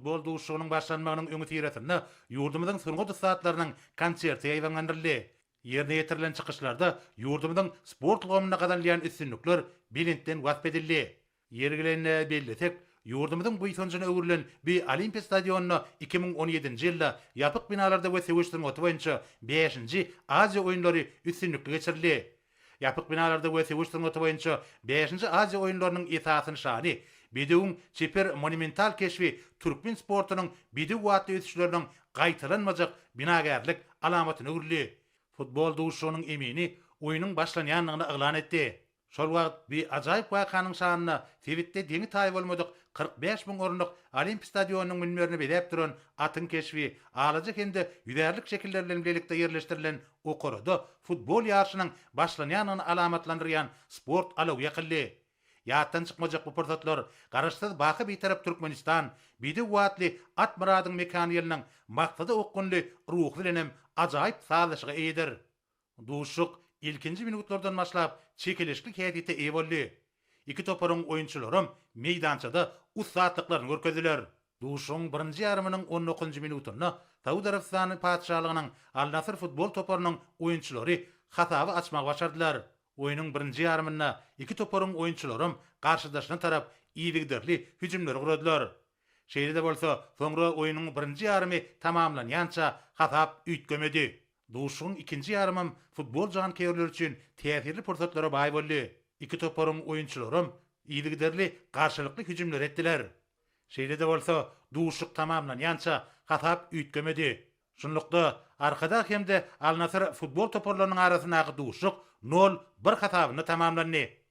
futbol duşugynyň başlanmagynyň öňü tiresinde ýurdumyzyň sürgüt saatlarynyň konserti aýlanlandyryldy. Ýerine ýetirilen çykyşlarda ýurdumyzyň sport gomuna gadalýan üstünlükler bilintden wasp edildi. Ýergilerini belletek, ýurdumyzyň bu ýytynjyna öwrülen bir Olimpiya stadionuny 2017-nji ýylda ýapyk binalarda we sewiçdirmek boýunça 5-nji Aziýa oýunlary üstünlükli geçirildi. Ýapyk binalarda we sewiçdirmek boýunça 5-nji Aziýa oýunlarynyň esasyny şany Biduň çeper monumental keşfi türkmen sportunyň bidu watly ötüşleriniň gaýtalanmajak binagärlik alamatyny öwrüli. Futbol duşunyň emini oýunyň başlanýanlygyny eglan etdi. Şol wagt bir ajaýyp wakanyň şanyna Tebitde deňi taý bolmadyk 45.000 orunlyk Olimpiya stadionunyň münberini bedäp duran atyn keşfi alajak hemde ýüzerlik şekilleri bilen birlikde ýerleşdirilen okurada futbol ýarşynyň başlanýanyny alamatlandyrýan sport alawy ýakyldy. Ýatdan çykmajak bu pursatlar garaşsyz baky bitarap Türkmenistan bidu watly at muradyň mekany ýylynyň maksady okgunly ruhy bilen hem ajaýyp sazlaşyga eýdir. Duşuk ilkinji minutlardan başlap çekilişli hädite eý boldy. Iki toparyň oýunçylarym meydançada ussatlyklaryny görkezdiler. Duşuň birinji ýarymynyň 19-njy minutunda Saudi Arabistany padşahlygynyň Al Nassr futbol toparynyň oýunçylary hataby açmak başardylar. Oýunyň birinji ýarymynda iki toparyň oýunçylarym garşydaşyna tarap iýligderli hüjümler guradylar. Şeýle bolsa, soňra oýunyň birinji ýarymy tamamlanýança hatap üýtgemedi. Duşuň ikinji ýarymym futbol jankeýerleri üçin täsirli pursatlara baý boldy. İki toparyň oýunçylarym iýligderli garşylykly hüjümler etdiler. Şeýle bolsa, duşuk tamamlanýança hatap üýtgemedi. Şunlukda arkada hemde Al Nassr futbol toparlarynyň arasyndaky duşuk 0-1 hatabyny tamamlandy.